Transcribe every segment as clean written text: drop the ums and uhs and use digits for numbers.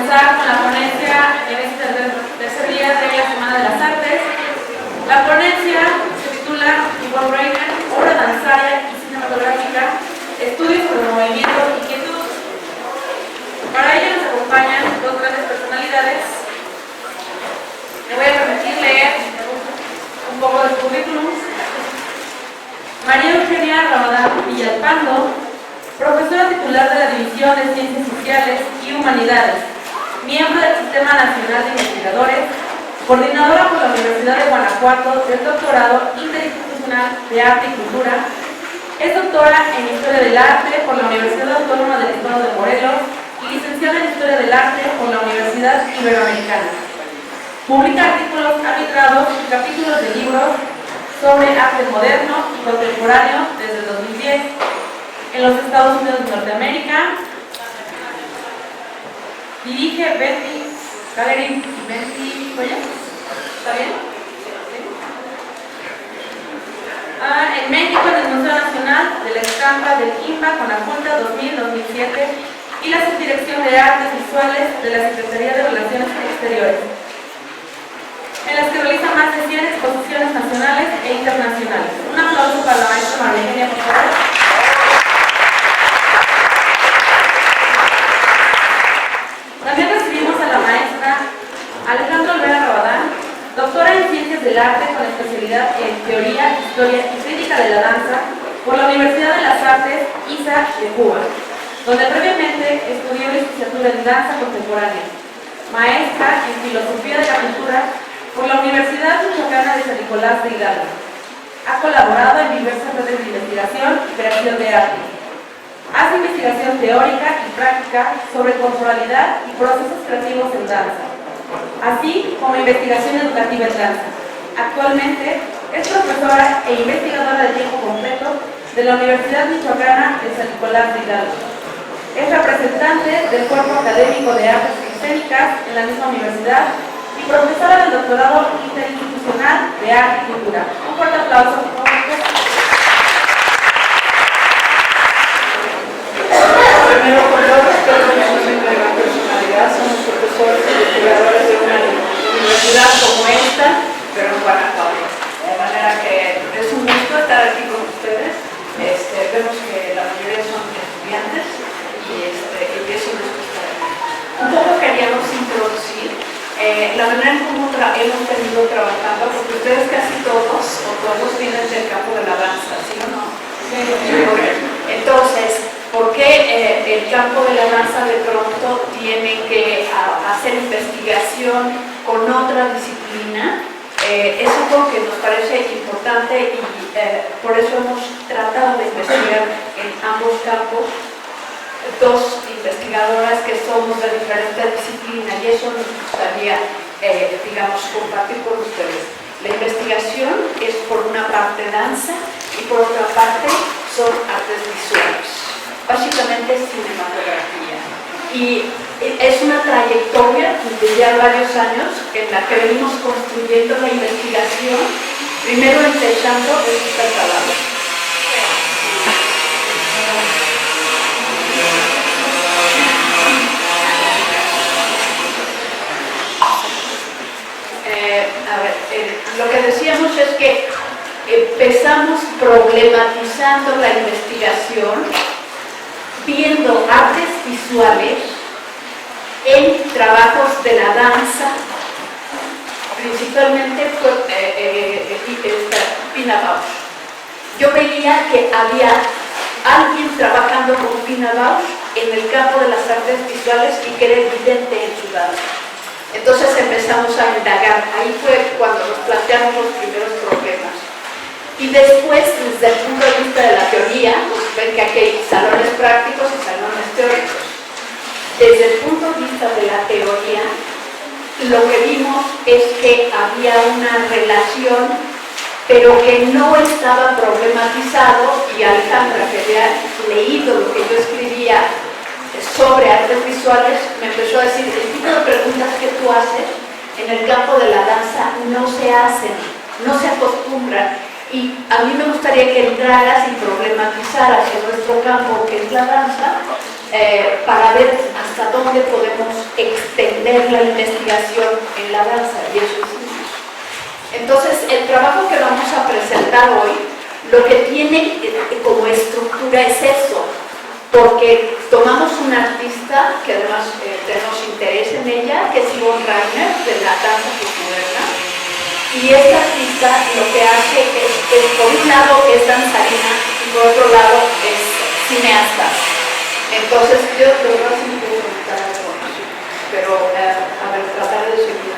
comenzar con la ponencia en este tercer día de la Semana de las Artes. La ponencia se titula Yvonne Rainer, obra danzaria y cinematográfica, estudios sobre movimiento y quietud. Para ello nos acompañan dos grandes personalidades. Me voy a permitir leer un poco de su currículum. María Eugenia Ramadán Villalpando, profesora titular de la División de Ciencias Sociales y Humanidades, miembro del Sistema Nacional de Investigadores, coordinadora por la Universidad de Guanajuato del Doctorado Interinstitucional de Arte y Cultura, es doctora en Historia del Arte por la Universidad Autónoma del Estado de Morelos y licenciada en Historia del Arte por la Universidad Iberoamericana. Publica artículos arbitrados y capítulos de libros sobre arte moderno y contemporáneo desde el 2010 en los Estados Unidos de Norteamérica. Dirige Betty Gallery Betty Joya. ¿Está bien? En México, en el Museo Nacional de la Estampa del INPA con la Junta 2000-2007 y la Subdirección de Artes Visuales de la Secretaría de Relaciones Exteriores, en las que realiza más de 100 exposiciones nacionales e internacionales. Un aplauso para la maestra María Eugenia, por favor. También recibimos a la maestra Alejandra Olvera Rabadán, doctora en Ciencias del Arte con especialidad en Teoría, Historia y Crítica de la Danza por la Universidad de las Artes ISA de Cuba, donde previamente estudió licenciatura en Danza Contemporánea, maestra en Filosofía de la Cultura por la Universidad Michoacana de San Nicolás de Hidalgo. Ha colaborado en diversas redes de investigación y creación de arte. Hace investigación teórica y práctica sobre corporalidad y procesos creativos en danza, así como investigación educativa en danza. Actualmente es profesora e investigadora de tiempo completo de la Universidad Michoacana de San Nicolás de Hidalgo. Es representante del Cuerpo Académico de Artes Escénicas en la misma universidad y profesora del Doctorado Interinstitucional de Arte y Cultura. Un fuerte aplauso, por favor. Primero, con todo respeto, somos una gran personalidad, somos profesores e investigadores de una universidad como esta, pero en Guanajuato. De manera que es un gusto estar aquí con ustedes. Vemos que la mayoría son estudiantes y es un gusto estar aquí. Un poco queríamos introducir la manera en cómo hemos venido trabajando, porque ustedes casi todos o todos vienen del campo de la danza, ¿sí o no? Sí. Entonces, ¿por qué el campo de la danza de pronto tiene que hacer investigación con otra disciplina? Es algo que nos parece importante y por eso hemos tratado de investigar en ambos campos. Dos investigadoras que somos de diferentes disciplinas y eso nos gustaría, compartir con ustedes. La investigación es por una parte danza y por otra parte son artes visuales, básicamente cinematografía. Y es una trayectoria de ya varios años en la que venimos construyendo la investigación, primero empezando en este trabajo. Lo que decíamos es que empezamos problematizando la investigación, viendo artes visuales en trabajos de la danza, principalmente Pina Bausch. Yo veía que había alguien trabajando con Pina Bausch en el campo de las artes visuales y que era evidente en su danza. Entonces empezamos a indagar, ahí fue cuando nos planteamos los primeros problemas. Y después, desde el punto de vista de la teoría, pues ven que aquí hay salones prácticos y salones teóricos. Desde el punto de vista de la teoría, lo que vimos es que había una relación, pero que no estaba problematizado, y Alejandra, que había leído lo que yo escribía sobre artes visuales, me empezó a decir, el tipo de preguntas que tú haces en el campo de la danza no se hacen, no se acostumbran, y a mí me gustaría que entraras y problematizaras en nuestro campo, que es la danza, para ver hasta dónde podemos extender la investigación en la danza, y eso es. Entonces, el trabajo que vamos a presentar hoy, lo que tiene como estructura es eso, porque tomamos una artista que además tenemos interés en ella, que es Yvonne Rainer, de la danza postmoderna, y esta artista lo que hace es por un lado es danzarina y por otro lado es cineasta. Entonces, yo lo voy a hacer un poco pero a ver, tratar de seguir.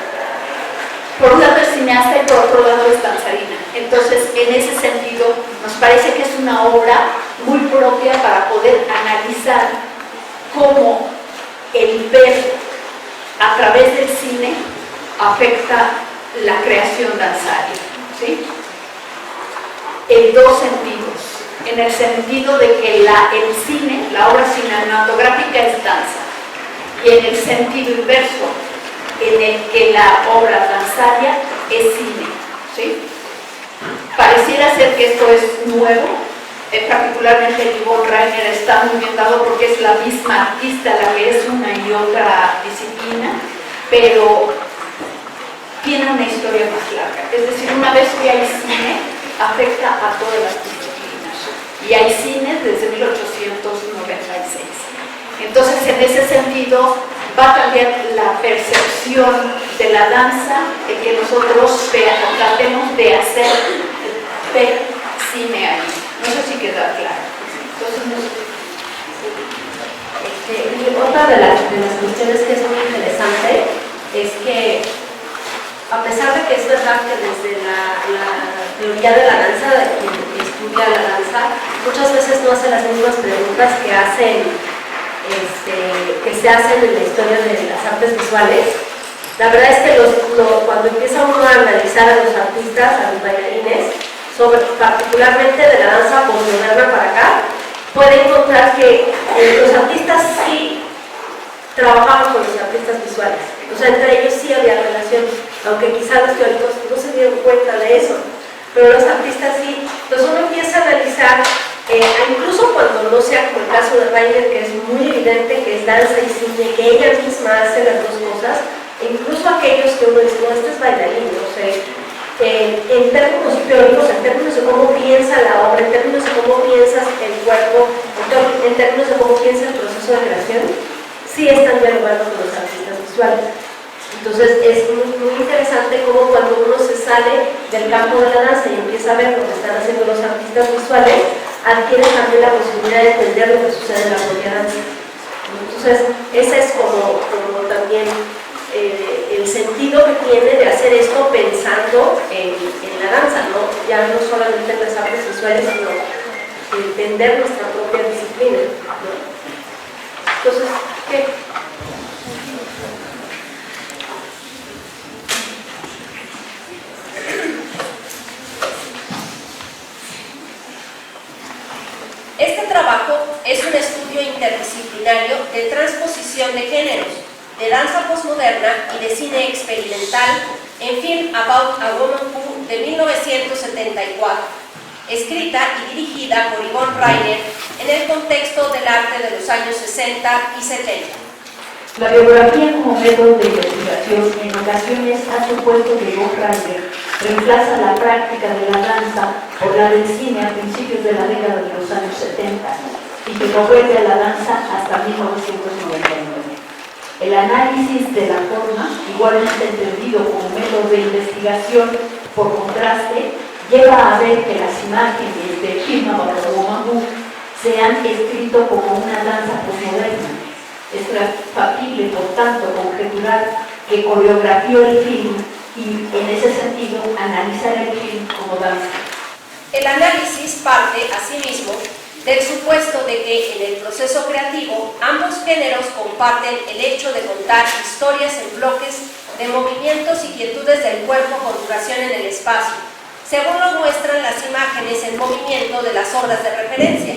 Por un lado es cineasta y por otro lado es danzarina. Entonces, en ese sentido, nos parece que es una obra muy propia para poder analizar cómo el ver a través del cine afecta la creación danzaria, ¿sí? En dos sentidos. En el sentido de que el cine, la obra cinematográfica es danza, y en el sentido inverso, en el que la obra danzaria es cine, ¿sí? Pareciera ser que esto es nuevo, particularmente Yvonne Rainer está muy bien dado porque es la misma artista la que es una y otra disciplina, pero tiene una historia más larga. Es decir, una vez que hay cine, afecta a todas las disciplinas. Y hay cine desde 1896. Entonces, en ese sentido, va a cambiar la percepción de la danza, de que nosotros tratemos de hacer ver cine ahí. No sé si queda claro. Entonces, otra de las cuestiones que es muy interesante es que, a pesar de que es verdad que desde la teoría de la danza, de quien estudia la danza, muchas veces no hace las mismas preguntas que se hacen en la historia de las artes visuales. La verdad es que cuando empieza uno a analizar a los artistas, a los bailarines, particularmente de la danza postmoderna para acá, puede encontrar que los artistas sí trabajaban con los artistas visuales. O sea, entre ellos sí había relación, aunque quizás los teóricos no se dieron cuenta de eso, pero los artistas sí. Entonces uno empieza a analizar, incluso cuando no sea como el caso de Rainer, que es muy evidente que es danza y cine, que ella misma hace las dos cosas, e incluso aquellos que uno dice, no, este es bailarín, no sé, en términos teóricos, en términos de cómo piensa la obra, en términos de cómo piensas el cuerpo, en términos de cómo piensa el proceso de creación, sí están dialogando con los artistas visuales. Entonces es muy interesante cómo cuando uno se sale del campo de la danza y empieza a ver lo que están haciendo los artistas visuales, adquiere también la posibilidad de entender lo que sucede en la propia danza. Entonces ese es como también el sentido que tiene de hacer esto pensando en la danza, ¿no? Ya no solamente en las artes visuales, sino entender nuestra propia disciplina, ¿no? Entonces, ¿qué? Este trabajo es un estudio interdisciplinario de transposición de géneros, de danza postmoderna y de cine experimental en Film About a Woman Who de 1974, escrita y dirigida por Yvonne Rainer en el contexto del arte de los años 60 y 70. La biografía como método de investigación en ocasiones ha supuesto que Yvonne Rainer reemplaza la práctica de la danza por la del cine a principios de la década de los años 70 y que no vuelve a la danza hasta 1999. El análisis de la forma, igualmente entendido como método de investigación por contraste, lleva a ver que las imágenes de Film About a Woman Who se han escrito como una danza postmoderna. Es factible, por tanto, conjeturar que coreografió el film y, en ese sentido, analizar el film como danza. El análisis parte, asimismo, del supuesto de que en el proceso creativo ambos géneros comparten el hecho de contar historias en bloques de movimientos y quietudes del cuerpo con duración en el espacio, según lo muestran las imágenes en movimiento de las obras de referencia.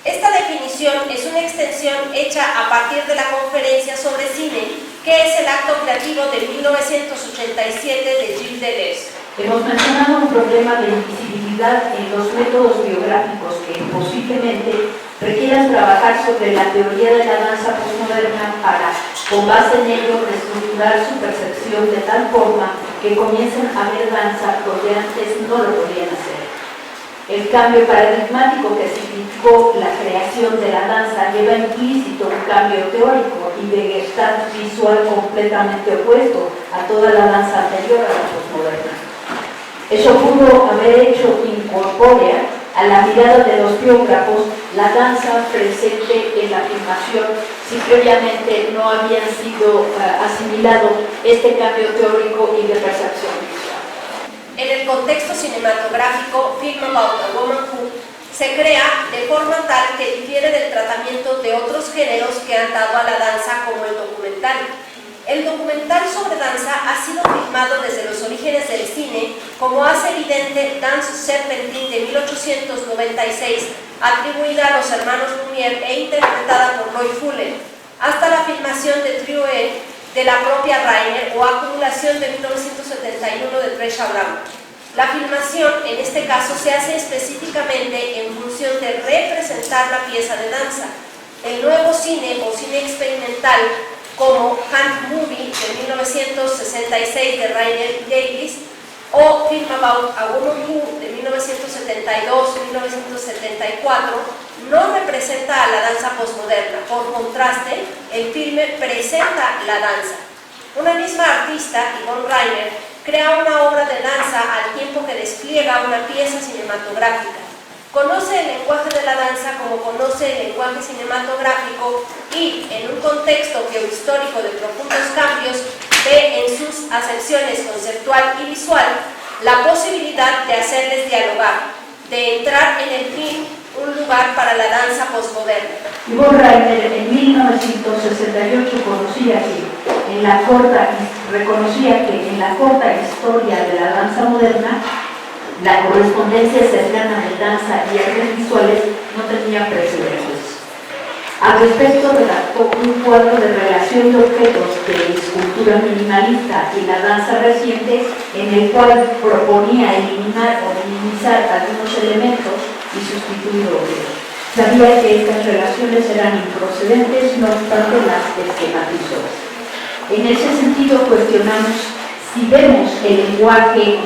Esta definición es una extensión hecha a partir de la conferencia sobre cine, que es el acto creativo de 1987 de Gilles Deleuze. Hemos mencionado un problema de invisibilidad en los métodos biográficos que posiblemente requieran trabajar sobre la teoría de la danza postmoderna para, con base en ello, reestructurar su percepción de tal forma que comiencen a ver danza donde antes no lo podían hacer. El cambio paradigmático que significó la creación de la danza lleva implícito un cambio teórico y de gestalt visual completamente opuesto a toda la danza anterior a la postmoderna. Eso pudo haber hecho incorpórea a la mirada de los biógrafos la danza presente en la filmación si previamente no habían sido asimilado este cambio teórico y de percepción visual. En el contexto cinematográfico, Film About a Woman Who se crea de forma tal que difiere del tratamiento de otros géneros que han dado a la danza como el documental. El documental sobre danza ha sido filmado desde los orígenes del cine, como hace evidente Dance Serpentine de 1896, atribuida a los hermanos Lumière e interpretada por Loie Fuller, hasta la filmación de Truey de la propia Reiner o Acumulación de 1971 de Tresha Brown. La filmación, en este caso, se hace específicamente en función de representar la pieza de danza. El nuevo cine o cine experimental, como Hand Movie de 1966 de Rainer Davis o Film About a Woman Who de 1972-1974, no representa a la danza postmoderna. Por contraste, el filme presenta la danza. Una misma artista, Yvonne Rainer, crea una obra de danza al tiempo que despliega una pieza cinematográfica. Conoce el lenguaje de la danza como conoce el lenguaje cinematográfico y, en un contexto geohistórico de profundos cambios, ve en sus acepciones conceptual y visual la posibilidad de hacerles dialogar, de entrar en el fin un lugar para la danza postmoderna. Yvonne Rainer en 1968 reconocía que en la corta historia de la danza moderna, la correspondencia cercana de danza y artes visuales no tenía precedentes. Al respecto, redactó un cuadro de relación de objetos de escultura minimalista y la danza reciente, en el cual proponía eliminar o minimizar algunos elementos y sustituir otros. Sabía que estas relaciones eran improcedentes, no obstante las esquematizó. En ese sentido, cuestionamos si vemos el lenguaje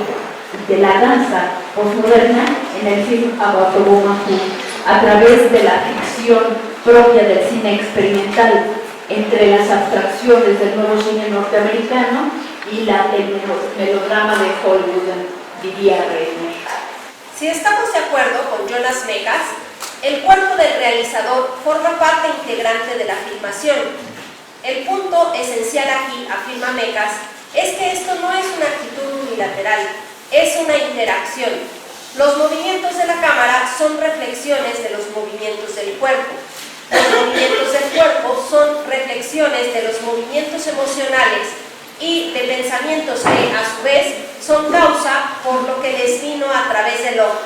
de la danza postmoderna en el film About a Woman Who, a través de la ficción propia del cine experimental, entre las abstracciones del nuevo cine norteamericano y el melodrama de Hollywood, diría Reiner. Si estamos de acuerdo con Jonas Mekas, el cuerpo del realizador forma parte integrante de la filmación. El punto esencial aquí, afirma Mekas, es que esto no es una actitud unilateral, es una interacción. Los movimientos de la cámara son reflexiones de los movimientos del cuerpo. Los movimientos del cuerpo son reflexiones de los movimientos emocionales y de pensamientos que, a su vez, son causa por lo que les vino a través del ojo.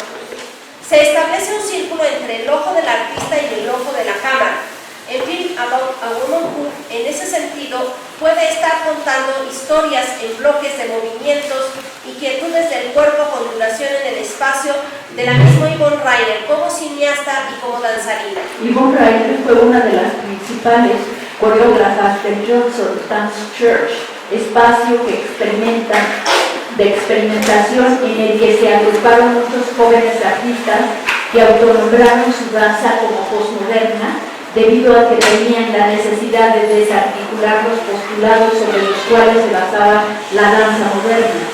Se establece un círculo entre el ojo del artista y el ojo de la cámara. El film About a Woman Who, en ese sentido, puede estar contando historias en bloques de movimientos y quietudes del cuerpo con duración en el espacio de la misma Yvonne Rainer como cineasta y como danzarina. Yvonne Rainer fue una de las principales coreógrafas del Johnson Dance Church, espacio de experimentación en el que se agruparon muchos jóvenes artistas que autonombraron su danza como postmoderna, debido a que tenían la necesidad de desarticular los postulados sobre los cuales se basaba la danza moderna.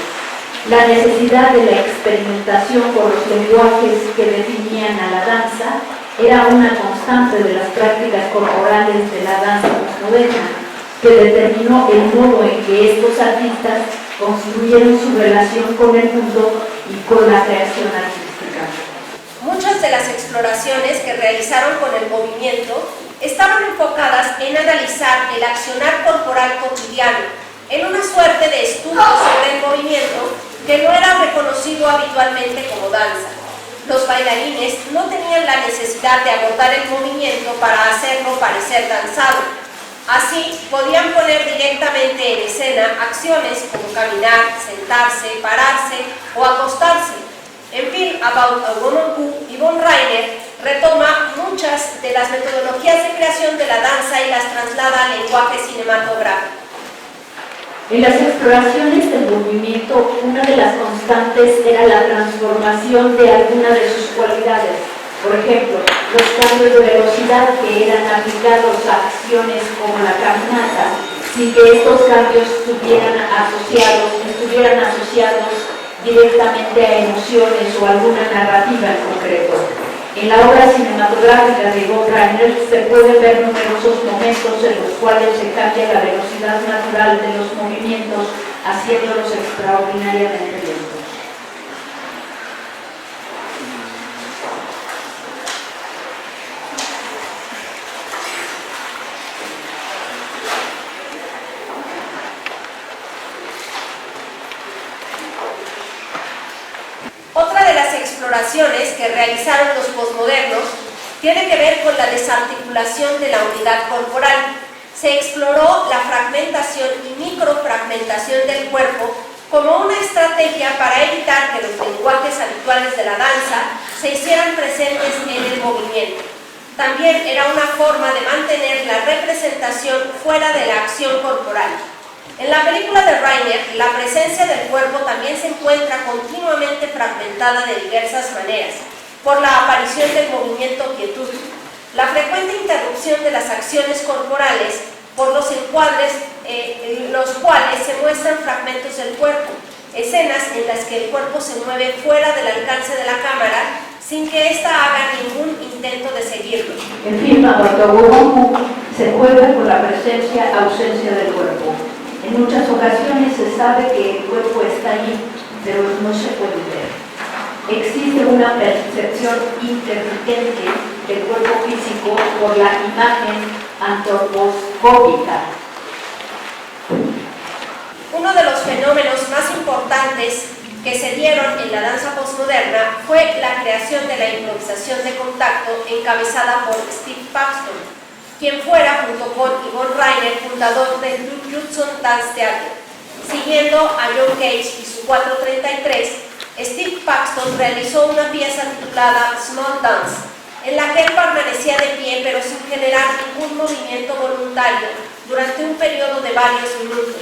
La necesidad de la experimentación con los lenguajes que definían a la danza era una constante de las prácticas corporales de la danza postmoderna, que determinó el modo en que estos artistas construyeron su relación con el mundo y con la creación artística. Muchas de las exploraciones que realizaron con el movimiento estaban enfocadas en analizar el accionar corporal cotidiano, en una suerte de estudio sobre el movimiento que no era reconocido habitualmente como danza. Los bailarines no tenían la necesidad de abordar el movimiento para hacerlo parecer danzado. Así, podían poner directamente en escena acciones como caminar, sentarse, pararse o acostarse. En Film About a Woman Who, Yvonne Rainer retoma muchas de las metodologías de creación de la danza y las traslada al lenguaje cinematográfico. En las exploraciones del movimiento, una de las constantes era la transformación de alguna de sus cualidades. Por ejemplo, los cambios de velocidad que eran aplicados a acciones como la caminata, sin que estos cambios estuvieran asociados directamente a emociones o alguna narrativa en concreto. En la obra cinematográfica de Yvonne Rainer se pueden ver numerosos momentos en los cuales se cambia la velocidad natural de los movimientos, haciéndolos extraordinariamente lentos. Otra de las exploraciones que realizaron los posmodernos tiene que ver con la desarticulación de la unidad corporal. Se exploró la fragmentación y microfragmentación del cuerpo como una estrategia para evitar que los lenguajes habituales de la danza se hicieran presentes en el movimiento. También era una forma de mantener la representación fuera de la acción corporal. En la película de Rainer, la presencia del cuerpo también se encuentra continuamente fragmentada de diversas maneras, por la aparición del movimiento quietud, la frecuente interrupción de las acciones corporales por los encuadres en los cuales se muestran fragmentos del cuerpo, escenas en las que el cuerpo se mueve fuera del alcance de la cámara sin que ésta haga ningún intento de seguirlo. El film About a Woman Who se juega con la presencia-ausencia del cuerpo. En muchas ocasiones se sabe que el cuerpo está allí, pero no se puede ver. Existe una percepción intermitente del cuerpo físico por la imagen antroposcópica. Uno de los fenómenos más importantes que se dieron en la danza postmoderna fue la creación de la improvisación de contacto encabezada por Steve Paxton, quien fuera, junto con Yvonne Rainer, fundador del Judson Dance Theatre. Siguiendo a John Cage y su 433, Steve Paxton realizó una pieza titulada Small Dance, en la que él permanecía de pie pero sin generar ningún movimiento voluntario durante un periodo de varios minutos.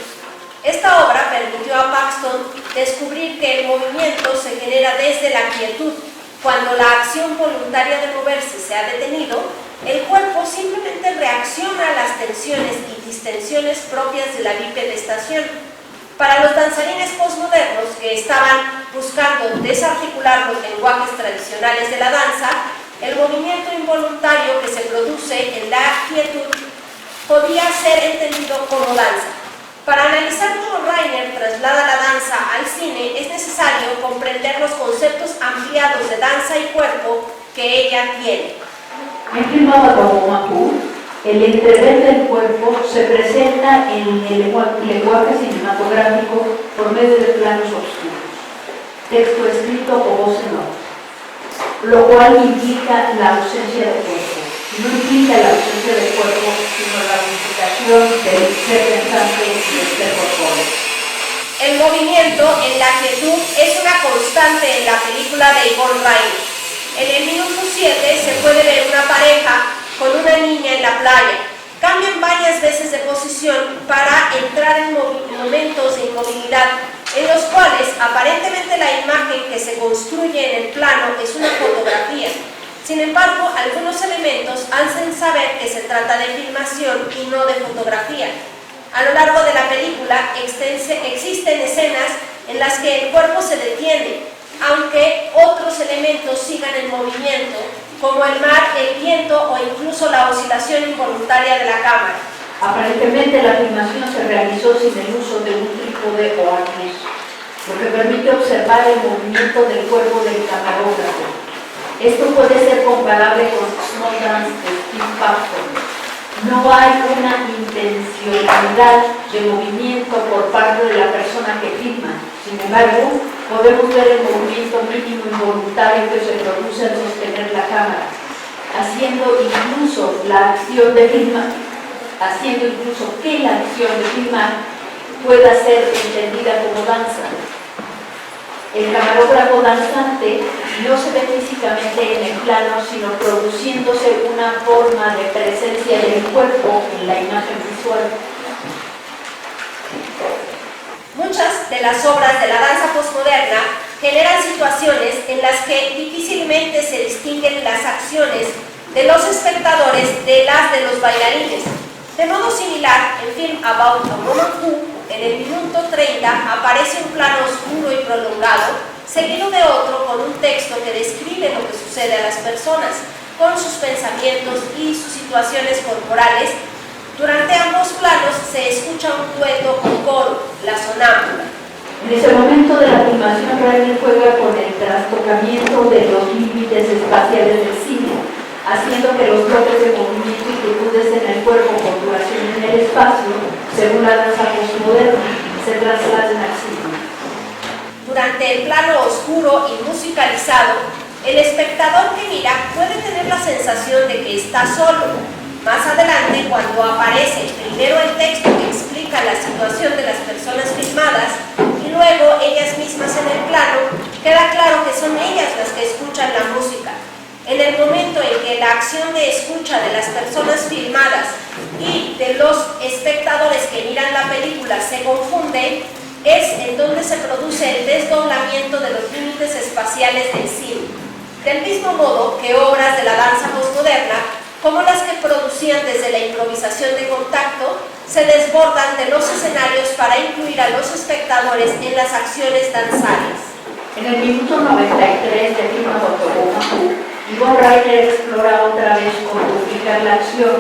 Esta obra permitió a Paxton descubrir que el movimiento se genera desde la quietud. Cuando la acción voluntaria de moverse se ha detenido, el cuerpo simplemente reacciona a las tensiones y distensiones propias de la bipedestación. Para los danzarines postmodernos que estaban buscando desarticular los lenguajes tradicionales de la danza, el movimiento involuntario que se produce en la quietud podía ser entendido como danza. Para analizar cómo Rainer traslada la danza al cine, es necesario comprender los conceptos ampliados de danza y cuerpo que ella tiene. En Film About a Woman Who, el entrever del cuerpo se presenta en el lenguaje cinematográfico por medio de planos oscuros, texto escrito o voz en off, lo cual implica la ausencia del cuerpo. No implica la ausencia del cuerpo, sino la unificación del ser pensante y del ser corpóreo. El movimiento en la quietud es una constante en la película de Yvonne Rainer. En el minuto 7 se puede ver una pareja con una niña en la playa. Cambian varias veces de posición para entrar en momentos de inmovilidad en los cuales aparentemente la imagen que se construye en el plano es una fotografía. Sin embargo, algunos elementos hacen saber que se trata de filmación y no de fotografía. A lo largo de la película existen escenas en las que el cuerpo se detiene, aunque otros elementos sigan en movimiento, como el mar, el viento o incluso la oscilación involuntaria de la cámara. Aparentemente la filmación se realizó sin el uso de un trípode o arnés, lo que permite observar el movimiento del cuerpo del camarógrafo. Esto puede ser comparable con Small Dance de Steve Paxton. No hay una intencionalidad de movimiento por parte de la persona que filma. Sin embargo, podemos ver el movimiento mínimo involuntario que se produce al sostener la cámara, haciendo incluso la acción de filmar haciendo incluso que la acción de filmar pueda ser entendida como danza. El camarógrafo danzante no se ve físicamente en el plano, sino produciéndose una forma de presencia del cuerpo en la imagen visual. Muchas de las obras de la danza postmoderna generan situaciones en las que difícilmente se distinguen las acciones de los espectadores de las de los bailarines. De modo similar, en Film About a Woman Who, en el minuto 30 aparece un plano oscuro y prolongado, seguido de otro con un texto que describe lo que sucede a las personas, con sus pensamientos y sus situaciones corporales. Durante ambos planos se escucha un dueto con coro, la sonámbula. En ese momento de la filmación, Rainer juega con el trastocamiento de los límites espaciales del cine, haciendo que los bloques de movimiento y actitudes en el cuerpo con duración en el espacio, según la danza postmoderna, se trasladen al cine. Durante el plano oscuro y musicalizado, el espectador que mira puede tener la sensación de que está solo. Más adelante, cuando aparece primero el texto que explica la situación de las personas filmadas y luego ellas mismas en el plano, queda claro que son ellas las que escuchan la música. En el momento en que la acción de escucha de las personas filmadas y de los espectadores que miran la película se confunde, es en donde se produce el desdoblamiento de los límites espaciales del cine. Del mismo modo que obras de la danza postmoderna, como las que producían desde la improvisación de contacto, se desbordan de los escenarios para incluir a los espectadores en las acciones danzarias. En el minuto 93 de Film About a Woman Who, Yvonne Rainer explora otra vez cómo duplicar la acción,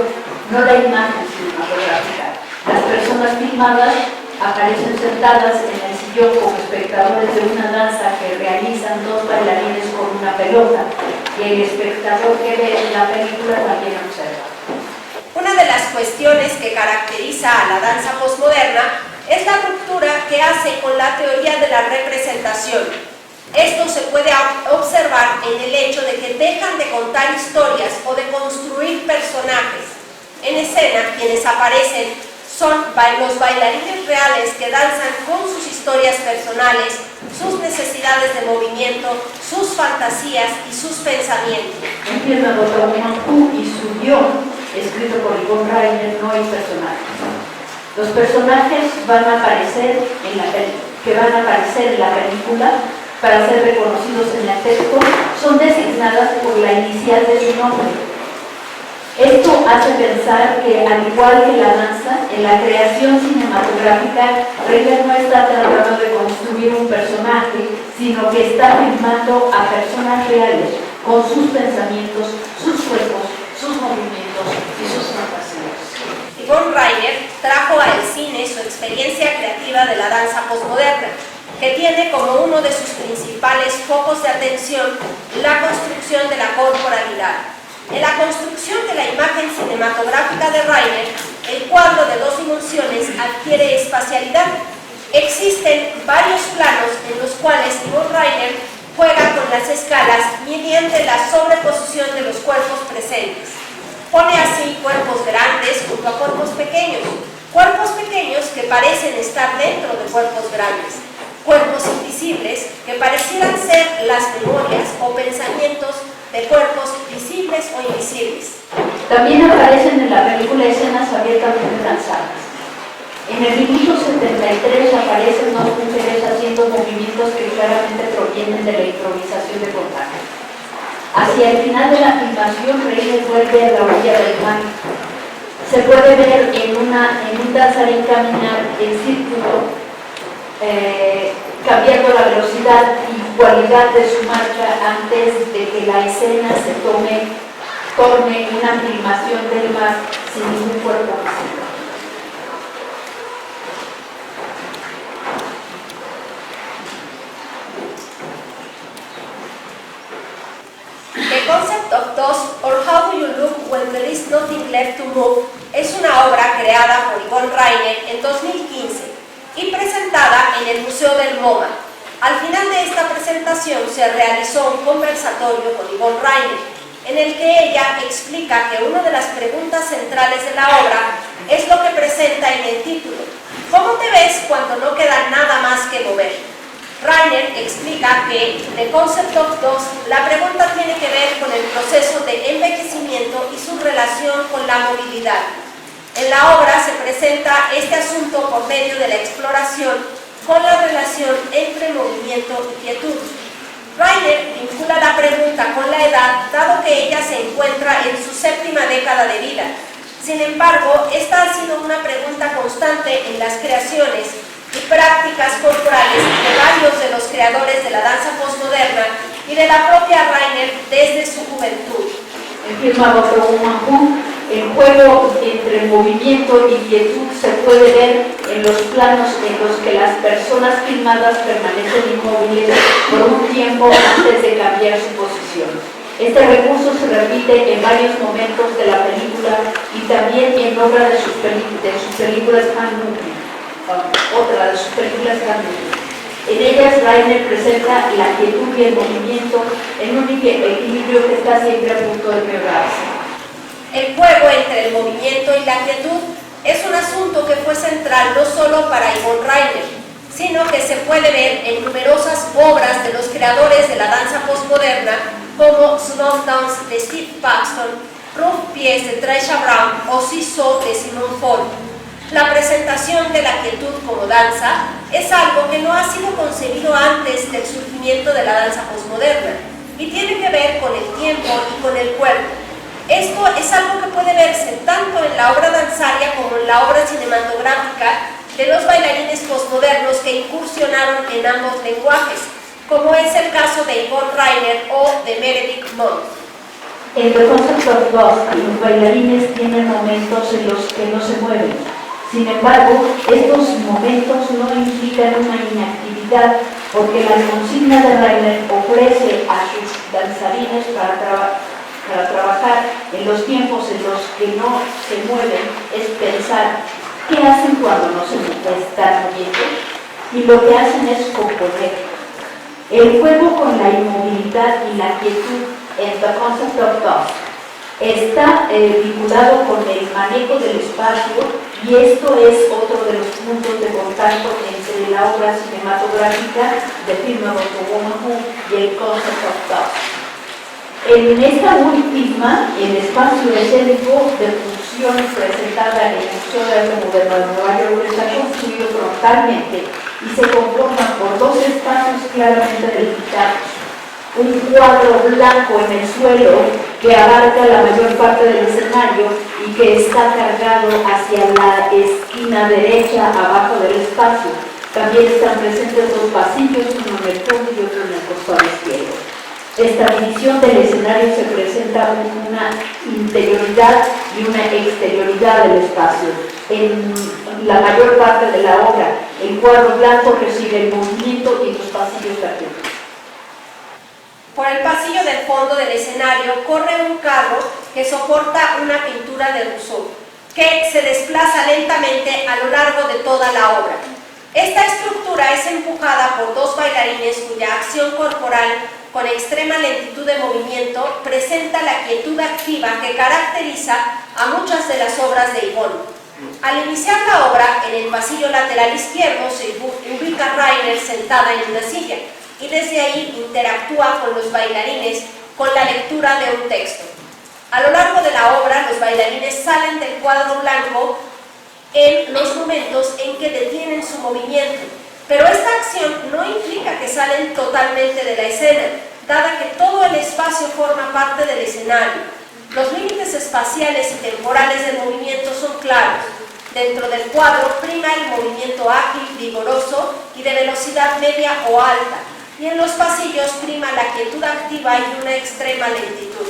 no la imagen cinematográfica. Las personas filmadas aparecen sentadas en el sillón como espectadores de una danza que realizan dos bailarines con una pelota, y el espectador que ve en la película también observa. Una de las cuestiones que caracteriza a la danza postmoderna es la ruptura que hace con la teoría de la representación. Esto se puede observar en el hecho de que dejan de contar historias o de construir personajes. En escena, quienes aparecen son los bailarines reales que danzan con sus historias personales, sus necesidades de movimiento, sus fantasías y sus pensamientos. En Film About a Woman Who y su guión, escrito por Yvonne Rainer, no hay personajes. Los personajes van a aparecer en la película para ser reconocidos en el texto, son designadas por la inicial de su nombre. Esto hace pensar que, al igual que la danza, en la creación cinematográfica, Rainer no está tratando de construir un personaje, sino que está filmando a personas reales, con sus pensamientos, sus cuerpos, sus movimientos y sus fantasías. Yvonne Rainer trajo al cine su experiencia creativa de la danza postmoderna, que tiene como uno de sus principales focos de atención la construcción de la corporalidad. En la construcción de la imagen cinematográfica de Rainer, el cuadro de dos dimensiones adquiere espacialidad. Existen varios planos en los cuales Yvonne Rainer juega con las escalas mediante la sobreposición de los cuerpos presentes. Pone así cuerpos grandes junto a cuerpos pequeños que parecen estar dentro de cuerpos grandes, cuerpos invisibles que parecieran ser las memorias o pensamientos de cuerpos visibles o invisibles. También aparecen en la película escenas abiertamente danzadas. En el minuto 73 aparecen dos mujeres haciendo movimientos que claramente provienen de la improvisación de contacto. Hacia el final de la filmación, Rainer vuelve a la orilla del mar. Se puede ver en un danzarín caminar en círculo, cambiando la velocidad y cualidad de su marcha antes de que la escena se torne una filmación del mar sin ningún cuerpo visible. The Concept of Dust, or How Do You Look When There Is Nothing Left to Move, es una obra creada por Yvonne Rainer en 2015 y presentada en el Museo del MoMA. Al final de esta presentación se realizó un conversatorio con Yvonne Rainer. en el que ella explica que una de las preguntas centrales de la obra es lo que presenta en el título: ¿cómo te ves cuando no queda nada más que mover? Reiner explica que de Concept of Dust la pregunta tiene que ver con el proceso de envejecimiento y su relación con la movilidad. En la obra se presenta este asunto por medio de la exploración con la relación entre movimiento y quietud. Reiner vincula la pregunta con la edad, dado que ella se encuentra en su 7ª década de vida. Sin embargo, esta ha sido una pregunta constante en las creaciones y prácticas corporales de varios de los creadores de la danza postmoderna y de la propia Reiner desde su juventud. En Firma Woman, el juego entre movimiento y quietud se puede ver en los planos en los que las personas filmadas permanecen inmóviles por un tiempo antes de cambiar su posición. Este recurso se repite en varios momentos de la película y también en otra de sus películas En ellas, Reiner presenta la quietud y el movimiento en un equilibrio que está siempre a punto de quebrarse. El juego entre el movimiento y la quietud es un asunto que fue central no solo para Yvonne Reiner, sino que se puede ver en numerosas obras de los creadores de la danza postmoderna, como Slow Dance de Steve Paxton, Rough Pies de Trisha Brown o Seesaw de Simon Fall. La presentación de la quietud como danza es algo que no ha sido concebido antes del surgimiento de la danza postmoderna y tiene que ver con el tiempo y con el cuerpo. Esto es algo que puede verse tanto en la obra danzaria como en la obra cinematográfica de los bailarines postmodernos que incursionaron en ambos lenguajes, como es el caso de Yvonne Reiner o de Meredith Monk. En The Concept of Dust, los bailarines tienen momentos en los que no se mueven. Sin embargo, estos momentos no implican una inactividad, porque la consigna de Reiner ofrece a sus danzarines para trabajar en los tiempos en los que no se mueven es pensar qué hacen cuando no se están moviendo, y lo que hacen es componer. El juego con la inmovilidad y la quietud en The Concept of Dust está vinculado con el manejo del espacio, y esto es otro de los puntos de contacto entre la obra cinematográfica de Firma Woman y el Concept of Dust. En esta última, el espacio escénico de función presentada en el Museo de Arte Moderno de Nueva York está construido frontalmente y se conforma por dos espacios claramente delimitados. Un cuadro blanco en el suelo que abarca la mayor parte del escenario y que está cargado hacia la esquina derecha abajo del espacio. También están presentes dos pasillos, uno en el fondo y otro en el costado izquierdo. Esta división del escenario se presenta una interioridad y una exterioridad del espacio. En la mayor parte de la obra, el cuadro blanco recibe el movimiento y los pasillos también. Por el pasillo del fondo del escenario corre un carro que soporta una pintura de Rousseau, que se desplaza lentamente a lo largo de toda la obra. Esta estructura es empujada por dos bailarines cuya acción corporal con extrema lentitud de movimiento presenta la quietud activa que caracteriza a muchas de las obras de Yvonne. Al iniciar la obra, en el pasillo lateral izquierdo se ubica Reiner sentada en una silla, y desde ahí interactúa con los bailarines con la lectura de un texto. A lo largo de la obra, los bailarines salen del cuadro blanco en los momentos en que detienen su movimiento, pero esta acción no implica que salen totalmente de la escena, dada que todo el espacio forma parte del escenario. Los límites espaciales y temporales del movimiento son claros. Dentro del cuadro prima el movimiento ágil, vigoroso y de velocidad media o alta, y en los pasillos prima la quietud activa y una extrema lentitud.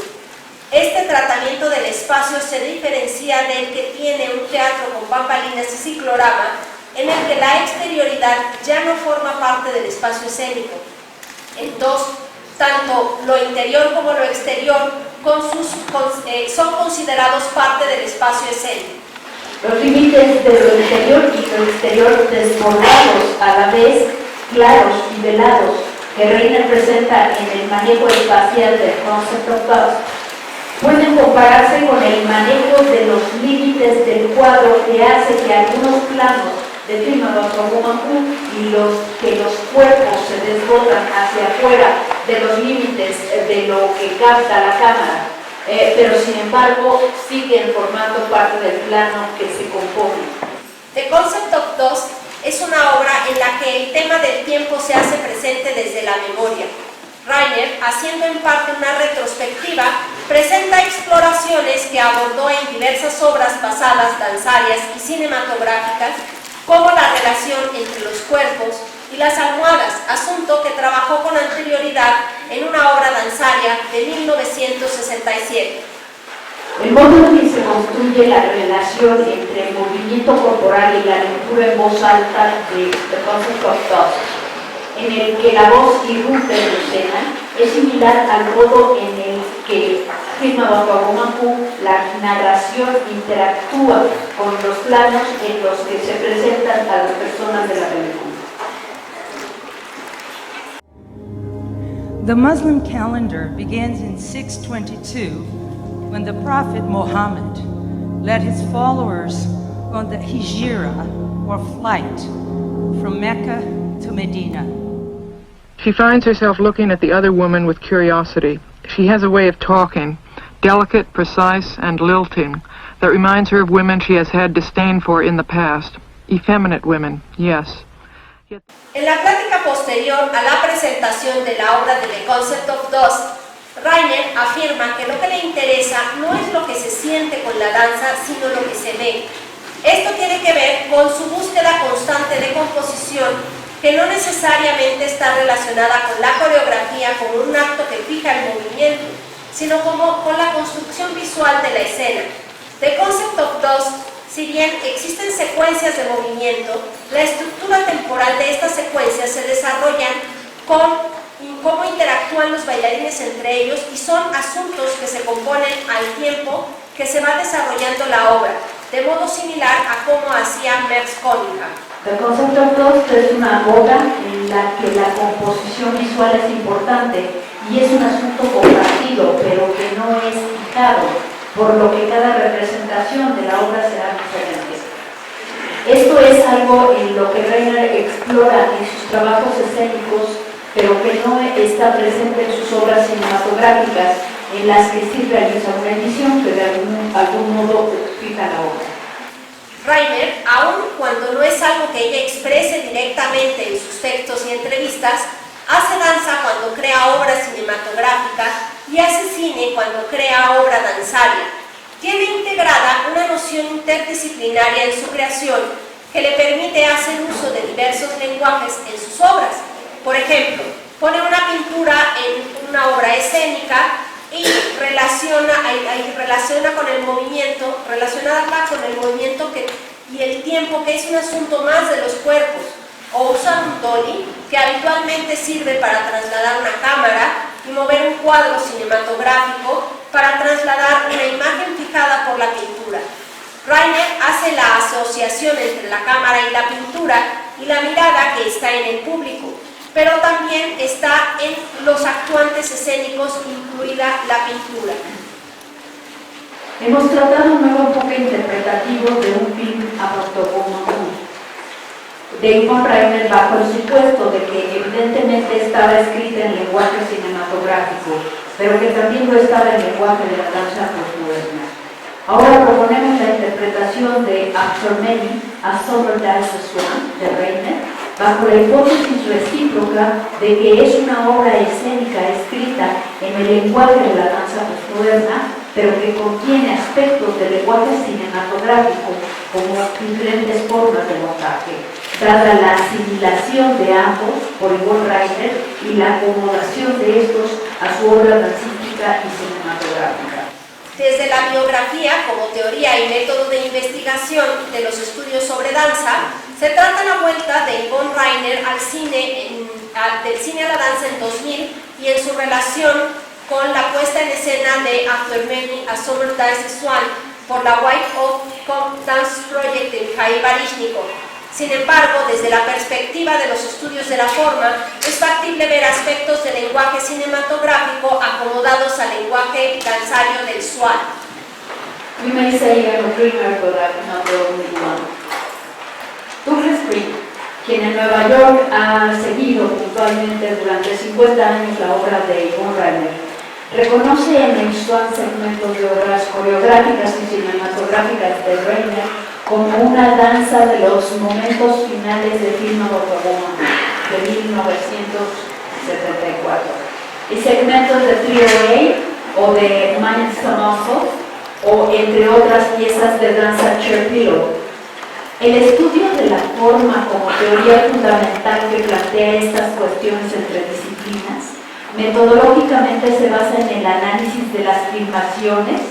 Este tratamiento del espacio se diferencia del que tiene un teatro con bambalinas y ciclorama, en el que la exterioridad ya no forma parte del espacio escénico. Entonces, tanto lo interior como lo exterior son considerados parte del espacio escénico. Los límites de lo interior y lo exterior desbordados, a la vez claros y velados, que Reiner presenta en el manejo espacial del Concept of Dust, pueden compararse con el manejo de los límites del cuadro que hace que algunos planos de Film About a Woman Who y los cuerpos se desbotan hacia afuera de los límites de lo que capta la cámara, pero sin embargo siguen formando parte del plano que se compone. The Concept of Dust es una obra en la que el tema del tiempo se hace presente desde la memoria. Reiner, haciendo en parte una retrospectiva, presenta exploraciones que abordó en diversas obras pasadas, danzarias y cinematográficas, como la relación entre los cuerpos y las almohadas, asunto que trabajó con anterioridad en una obra danzaria de 1967. El modo en que se construye la relación entre el movimiento corporal y la lectura en voz alta de The Concept of Dust, en el que la voz irrumpe en escena, es similar al modo en el que Film About a Woman Who, la narración interactúa con los planos en los que se presentan a las personas de la película. The Muslim calendar begins in 622 when the Prophet Muhammad led his followers on the hijra, or flight, from Mecca to Medina. She finds herself looking at the other woman with curiosity. She has a way of talking, delicate, precise, and lilting, that reminds her of women she has had disdain for in the past. Effeminate women, yes. En la plática posterior a la presentación de la obra de The Concept of Dust, Reiner afirma que lo que le interesa no es lo que se siente con la danza, sino lo que se ve. Esto tiene que ver con su búsqueda constante de composición, que no necesariamente está relacionada con la coreografía como un acto que fija el movimiento, sino como con la construcción visual de la escena. The Concept of Dust, si bien existen secuencias de movimiento, la estructura temporal de estas secuencias se desarrollan con cómo interactúan los bailarines entre ellos y son asuntos que se componen al tiempo que se va desarrollando la obra, de modo similar a cómo hacía Merce Cunningham. The Concept of Dust es una obra en la que la composición visual es importante y es un asunto compartido, pero que no es fijado, por lo que cada representación de la obra será diferente. Esto es algo en lo que Reiner explora en sus trabajos escénicos, pero que no está presente en sus obras cinematográficas, en las que sí realiza una edición que de algún modo fija la obra. Reiner, aun cuando no es algo que ella exprese directamente en sus textos y entrevistas, hace danza cuando crea obras cinematográficas y hace cine cuando crea obra danzaria. Tiene integrada una noción interdisciplinaria en su creación que le permite hacer uso de diversos lenguajes en sus obras. Por ejemplo, pone una pintura en una obra escénica y relaciona con el movimiento, relacionarla con el movimiento y el tiempo, que es un asunto más de los cuerpos, o usa un dolly, que habitualmente sirve para trasladar una cámara y mover un cuadro cinematográfico para trasladar una imagen fijada por la pintura. Reiner hace la asociación entre la cámara y la pintura y la mirada que está en el público, pero también está en los actuantes escénicos, incluida la pintura. Hemos tratado un nuevo enfoque interpretativo de un film About a Woman Who, de Yvonne Reiner, bajo el supuesto de que evidentemente estaba escrita en lenguaje cinematográfico, pero que también lo estaba en lenguaje de la danza postmoderna. Ahora proponemos la interpretación de After Many, A Summer Dance Swan, de Reiner, bajo la hipótesis recíproca de que es una obra escénica escrita en el lenguaje de la danza postmoderna, pero que contiene aspectos del lenguaje cinematográfico como diferentes formas de montaje, dada la asimilación de ambos por Yvonne Reiner y la acomodación de estos a su obra dancística y cinematográfica. Desde la biografía como teoría y método de investigación de los estudios sobre danza, se trata la vuelta de Yvonne Reiner al cine, del cine a la danza en 2000 y en su relación con la puesta en escena de After Many, A Summer Dance Swan por la White Oak Dance Project de Mikhail Baryshnikov. Sin embargo, desde la perspectiva de los estudios de la forma, es factible ver aspectos del lenguaje cinematográfico acomodados al lenguaje danzario del Swan. You may say I'm a dreamer, but I'm not the only one. Douglas Green, quien en Nueva York ha seguido puntualmente durante 50 años la obra de Yvonne Rainer, reconoce en el Swan segmentos de obras coreográficas y cinematográficas de Rainer como una danza de los momentos finales de Film of a Woman de 1974 y segmentos de 308 o de Mind's Muscle o entre otras piezas de danza Cherpillo. El estudio de la forma como teoría fundamental que plantea estas cuestiones entre disciplinas metodológicamente se basa en el análisis de las filmaciones,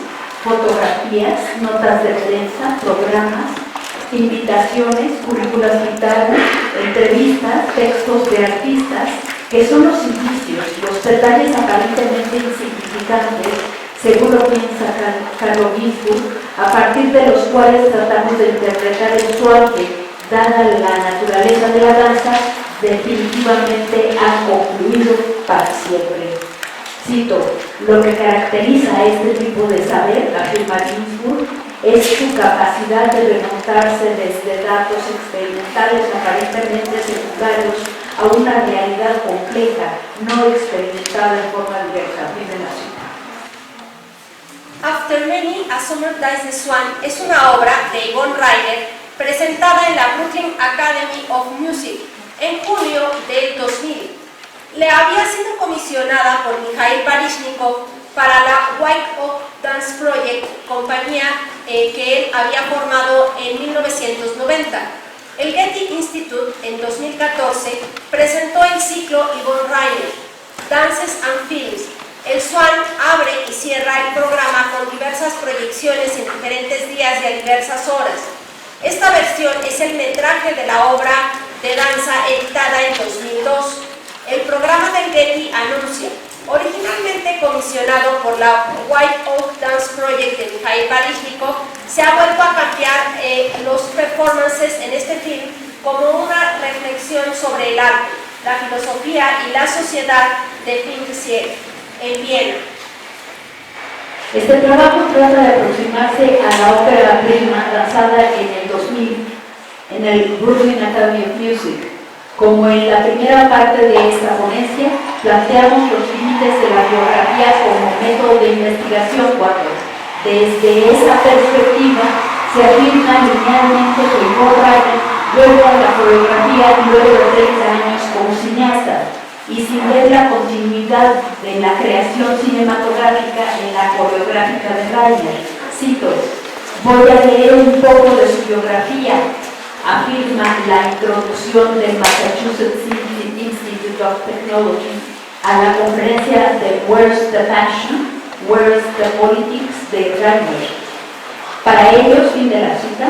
fotografías, notas de prensa, programas, invitaciones, currículas vitales, entrevistas, textos de artistas, que son los indicios, los detalles aparentemente insignificantes, según lo piensa Carlo Ginzburg, a partir de los cuales tratamos de interpretar el Swan que, dada la naturaleza de la danza, definitivamente ha concluido para siempre. Cito, lo que caracteriza a este tipo de saber, afirma Ginzburg, es su capacidad de remontarse desde datos experimentales aparentemente secundarios a una realidad compleja, no experimentada en forma directa. Fin de la cita. After Many, A Summer Dies the Swan es una obra de Yvonne Rainer presentada en la Brooklyn Academy of Music en junio del 2000. Le había sido comisionada por Mikhail Baryshnikov para la White Oak Dance Project, compañía que él había formado en 1990. El Getty Institute en 2014 presentó el ciclo Yvonne Rainer, Dances and Films. El Swan abre y cierra el programa con diversas proyecciones en diferentes días y a diversas horas. Esta versión es el metraje de la obra de danza editada en 2002. El programa del Getty anuncia, originalmente comisionado por la White Oak Dance Project de Mikhail Baryshnikov, se ha vuelto a cambiar los performances en este film como una reflexión sobre el arte, la filosofía y la sociedad de Finksier en Viena. Este trabajo trata de aproximarse a la ópera prima lanzada en el 2000 en el Brooklyn Academy of Music. Como en la primera parte de esta ponencia, planteamos los límites de la biografía como método de investigación cuando, desde esa perspectiva, se afirma linealmente que Yvonne Rainer luego a la coreografía y luego de 30 años como cineasta, y sin ver la continuidad de la creación cinematográfica en la coreográfica de Rainer. Cito, voy a leer un poco de su biografía, afirma la introducción del Massachusetts Institute of Technology a la conferencia de Where's the Passion, Where's the Politics de Rainer. Para ellos, fin de la cita,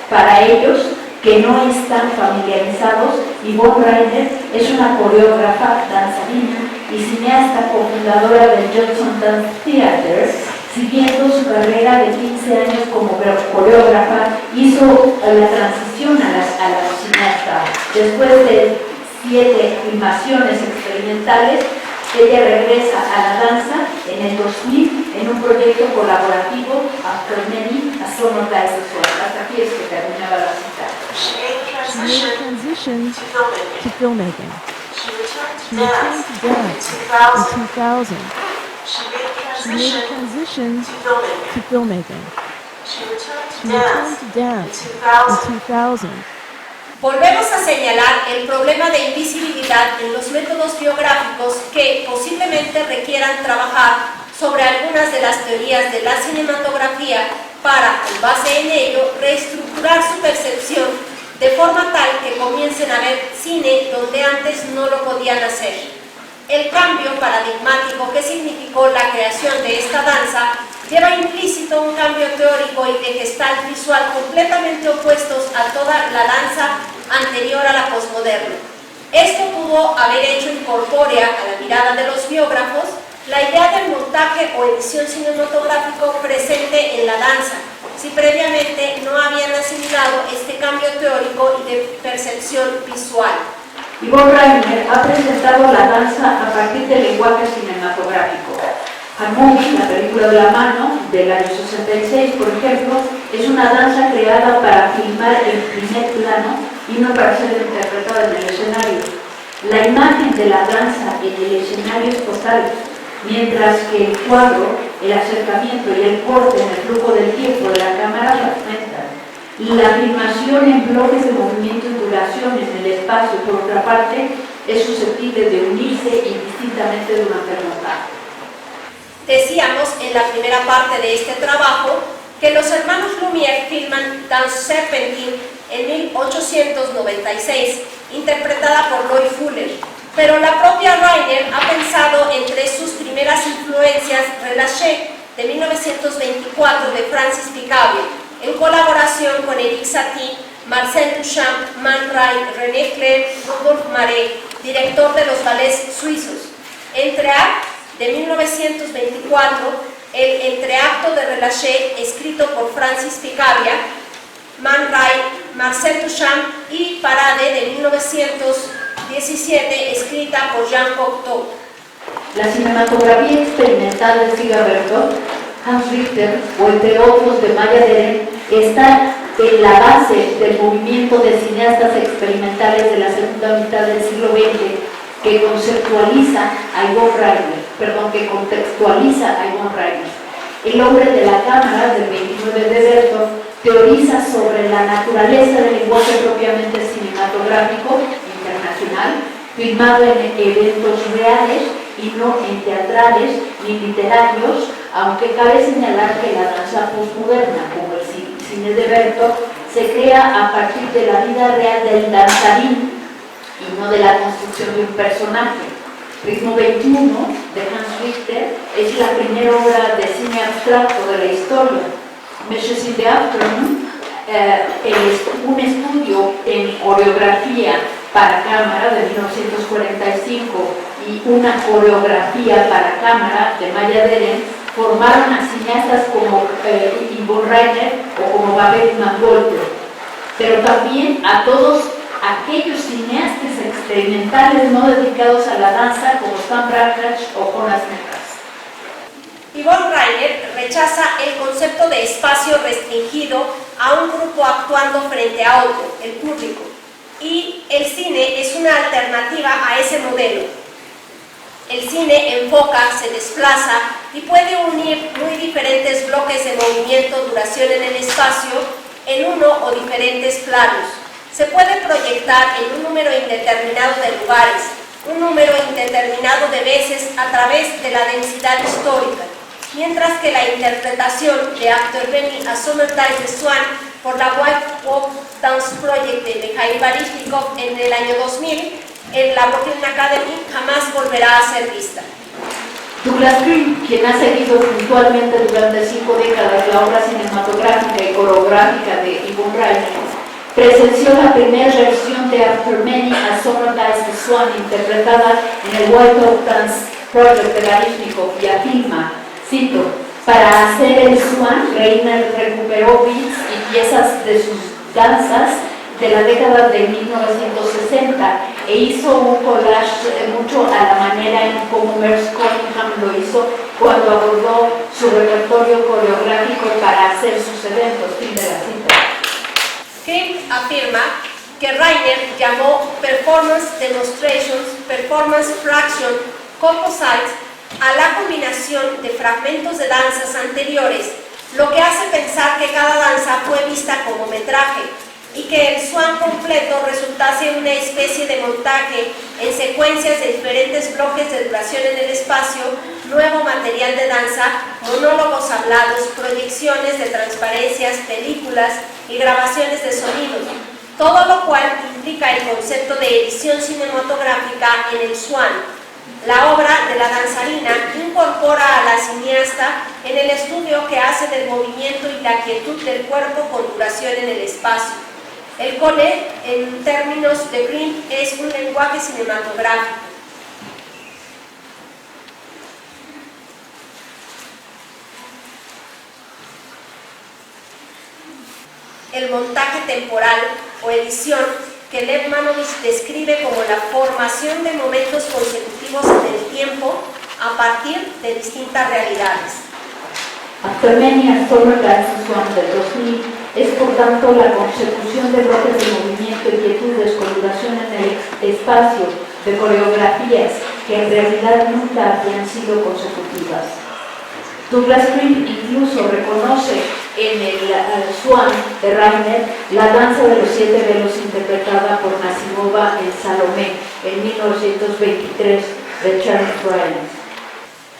para ellos que no están familiarizados, Yvonne Rainer es una coreógrafa, danzarina y cineasta cofundadora del Johnson Dance Theater. Siguiendo su carrera de 15 años como coreógrafa, hizo la transición a la cineasta. Después de 7 filmaciones experimentales, ella regresa a la danza en el 2000 en un proyecto colaborativo, After Many, A Summer Dies the Swan. Hasta aquí es que terminaba la cita. She made a transition to filmmaking. She returned to dance in 2000. She made a transition to filmmaking. She returned to dance in 2000. Volvemos a señalar el problema de invisibilidad en los métodos biográficos que posiblemente requieran trabajar sobre algunas de las teorías de la cinematografía para, con base en ello, reestructurar su percepción de forma tal que comiencen a ver cine donde antes no lo podían hacer. El cambio paradigmático que significó la creación de esta danza lleva implícito un cambio teórico y de gestalt visual completamente opuestos a toda la danza anterior a la posmoderna. Esto pudo haber hecho incorpórea a la mirada de los biógrafos la idea del montaje o edición cinematográfico presente en la danza, si previamente no habían asimilado este cambio teórico y de percepción visual. Yvonne Rainer ha presentado la danza a partir del lenguaje cinematográfico. Hamoumi, la película de la mano, del año 66, por ejemplo, es una danza creada para filmar en primer plano y no para ser interpretada en el escenario. La imagen de la danza en el escenario es total, mientras que el cuadro, el acercamiento y el corte en el flujo del tiempo de la cámara fragmentan. La filmación en bloques de movimiento y duración en el espacio, por otra parte, es susceptible de unirse indistintamente durante el montaje. Decíamos en la primera parte de este trabajo que los hermanos Lumière filman Danse Serpentine en 1896, interpretada por Loie Fuller, pero la propia Rainer ha pensado entre sus primeras influencias Relâché de 1924 de Francis Picabia, en colaboración con Éric Satie, Marcel Duchamp, Man Ray, René Clair, Rudolf Marais, director de los ballets suizos. Entreacte de 1924, el entreacto de Relâché, escrito por Francis Picabia, Man Ray, Marcel Duchamp, y Parade de 1917, escrita por Jean Cocteau. La cinematografía experimental de Sigaberto, Hans Richter o entre otros de Maya Deren está en la base del movimiento de cineastas experimentales de la segunda mitad del siglo XX que contextualiza a Yvonne Rainer. El hombre de la cámara del 29 de Bertov teoriza sobre la naturaleza del lenguaje propiamente cinematográfico internacional, filmado en eventos reales y no en teatrales ni literarios, aunque cabe señalar que la danza postmoderna, como el cine de Bertov, se crea a partir de la vida real del danzarín y no de la construcción de un personaje. Ritmo 21 de Hans Richter es la primera obra de cine abstracto de la historia. Meshes in the Afternoon, un estudio en coreografía para cámara de 1945 y una coreografía para cámara de Maya Deren formaron a cineastas como Yvonne Rainer o como Babette Mangolte, pero también a todos aquellos cineastas experimentales no dedicados a la danza como Stan Brakhage o Jonas Mekas. Yvonne Rainer rechaza el concepto de espacio restringido a un grupo actuando frente a otro, el público, y el cine es una alternativa a ese modelo. El cine enfoca, se desplaza y puede unir muy diferentes bloques de movimiento, duración en el espacio, en uno o diferentes planos. Se puede proyectar en un número indeterminado de lugares, un número indeterminado de veces a través de la densidad histórica, mientras que la interpretación de Acteur Veni a Summertime de Swan por la White Pop Dance Project de Mikhail Baryshnikov en el año 2000 en la Brooklyn Academy jamás volverá a ser vista. Douglas Green, quien ha seguido puntualmente durante 5 décadas la obra cinematográfica y coreográfica de Yvonne Rainer, presenció la primera versión de After Many a Summertime de Swan interpretada en el White Oak Dance Project de Baryshnikov y afirma, cito, para hacer el Swan, Rainer recuperó beats y piezas de sus danzas de la década de 1960 e hizo un collage mucho a la manera en como Merce Cunningham lo hizo cuando abordó su repertorio coreográfico para hacer sus eventos. Fin de la cita. Grimm afirma que Rainer llamó Performance Demonstrations, Performance Fraction, Composites a la combinación de fragmentos de danzas anteriores, lo que hace pensar que cada danza fue vista como metraje y que el Swan completo resultase una especie de montaje en secuencias de diferentes bloques de duración en el espacio, nuevo material de danza, monólogos hablados, proyecciones de transparencias, películas y grabaciones de sonidos, todo lo cual implica el concepto de edición cinematográfica en el Swan. La obra de la danzarina incorpora a la cineasta en el estudio que hace del movimiento y la quietud del cuerpo con duración en el espacio. El cole, en términos de Grimm, es un lenguaje cinematográfico. el montaje temporal o edición que Lev Manovich describe como la formación de momentos consecutivos en el tiempo a partir de distintas realidades. Aftermenia Summer Dance Swan del 2000 es por tanto la consecución de bloques de movimiento, inquietudes con duración en el espacio, de coreografías que en realidad nunca habían sido consecutivas. Douglas Green incluso reconoce en el Swan de Rainer la danza de los 7 velos interpretada por Nasimova en Salomé en 1923 de Charles Bryan.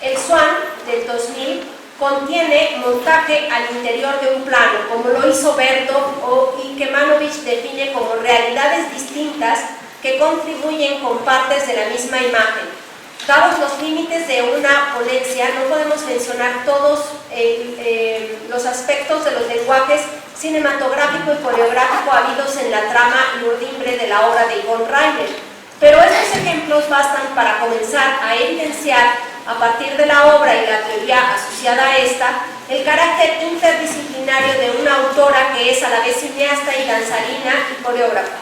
El Swan del 2000 contiene montaje al interior de un plano, como lo hizo Bertov y que Manovich define como realidades distintas que contribuyen con partes de la misma imagen. Dados los límites de una ponencia, no podemos mencionar todos los aspectos de los lenguajes cinematográfico y coreográfico habidos en la trama y urdimbre de la obra de Yvonne Rainer, pero estos ejemplos bastan para comenzar a evidenciar, a partir de la obra y la teoría asociada a esta, el carácter interdisciplinario de una autora que es a la vez cineasta y danzarina y coreógrafa.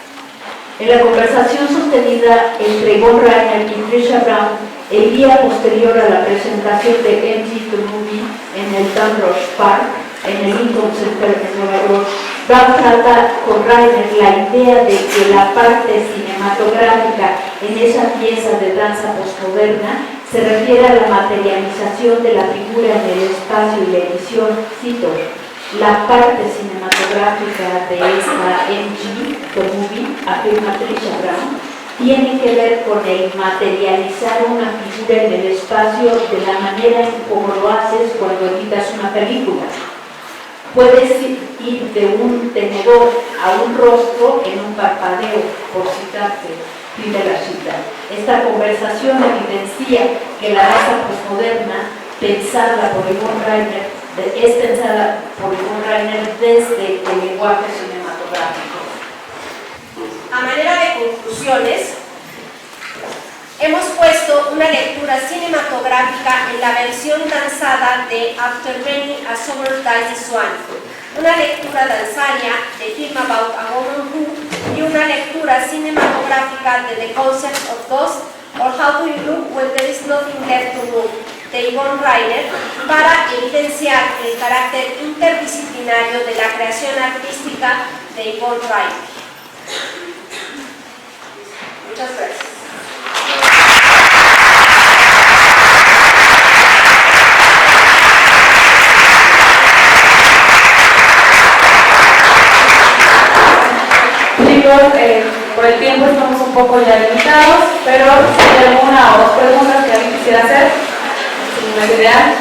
En la conversación sostenida entre Yvonne Rainer y Trisha Brown el día posterior a la presentación de MG The Movie en el Dunrush Park, en el Lincoln Center de Nueva York, Brown trata con Rainer la idea de que la parte cinematográfica en esa pieza de danza postmoderna se refiere a la materialización de la figura en el espacio y la edición, cito, la parte cinematográfica de esta MG, The Movie, afirma Trisha Brown, tiene que ver con el materializar una figura en el espacio de la manera en como lo haces cuando editas una película. Puedes ir de un tenedor a un rostro en un parpadeo, por citarte, fin de la cita. Esta conversación evidencia que la danza postmoderna, pensada por Yvonne Rainer, es pensada por Yvonne Rainer desde el lenguaje cinematográfico. A manera de conclusiones, hemos puesto una lectura cinematográfica en la versión danzada de After Many a Summer Dies Swan, una lectura danzaria de Film About a Woman Who y una lectura cinematográfica de The Concept of Ghost or How Do You Look When There Is Nothing Left to Look de Yvonne Rainer para evidenciar el carácter interdisciplinario de la creación artística de Yvonne Rainer. Muchas gracias. Por el tiempo estamos un poco ya limitados, pero si hay alguna o dos preguntas que alguien quisiera hacer, sin necesidad.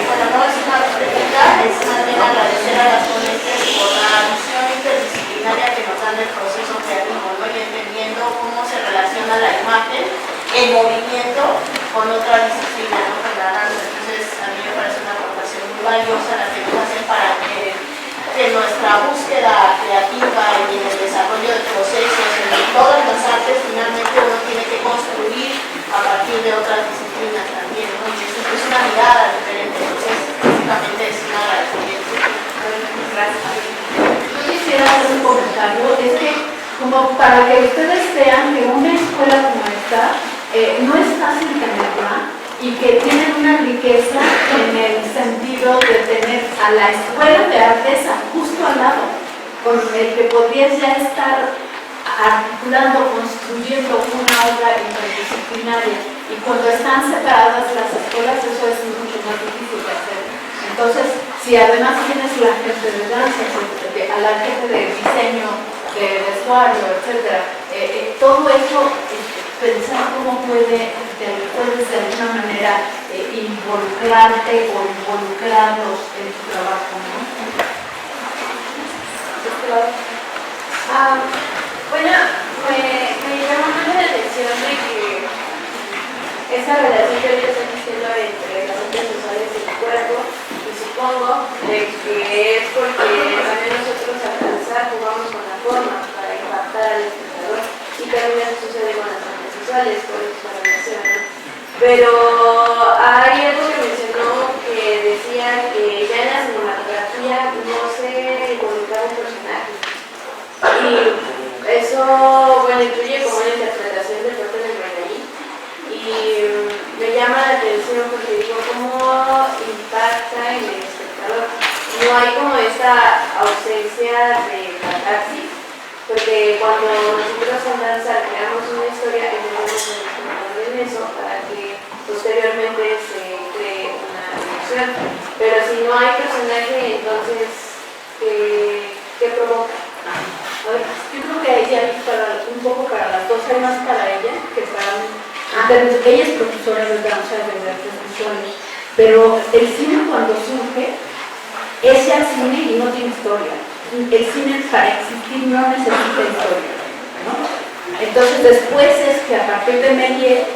Bueno, no es una pregunta, es más bien agradecer a las ponentes por la visión interdisciplinaria que nos dan del proceso creativo, ¿no? Y entendiendo cómo se relaciona la imagen, el movimiento, con otra disciplina, ¿no? Con la danza. Entonces, a mí me parece una aportación muy valiosa la que nos hacen para que nuestra búsqueda creativa y en el desarrollo de procesos, en todas las artes, finalmente uno tiene que construir a partir de otras disciplinas también, ¿no? Y es una mirada diferente, entonces básicamente es un agradecimiento. Gracias. Yo quisiera hacer un comentario, es que como para que ustedes vean que una escuela como esta no es fácil tenerla, y que tienen una riqueza en el sentido de tener a la escuela de artesa justo al lado, con el que podrías ya estar articulando, construyendo una obra interdisciplinaria, y cuando están separadas las escuelas eso es mucho más difícil de hacer. Entonces, si además tienes la gente de danza, a la gente de diseño, de vestuario, etc., todo eso, pensar cómo puedes de alguna manera involucrarte o involucrarlos en tu trabajo, ¿no? Bueno, me llamó mucho la atención de que esa relación que ahorita están diciendo entre las artes visuales y el cuerpo, y supongo de que es porque también nosotros al danzar jugamos con la forma para impactar al espectador, y también eso sucede con las artes visuales, por eso es la relación, ¿no? Pero hay algo que mencionó que decía que ya en la cinematografía no se no hay como esta ausencia de catarsis, porque cuando nosotros en danza creamos una historia, empezamos en eso para que posteriormente se cree una emoción. Pero si no hay personaje, entonces, ¿qué provoca? Yo creo que ahí hay un poco para las dos, hay más para ella que para mí. Ella es profesora de danza de artes visuales, pero el cine cuando surge es ya cine y no tiene historia. El cine para existir no necesita historia, ¿no? Entonces después es que a partir de Méliès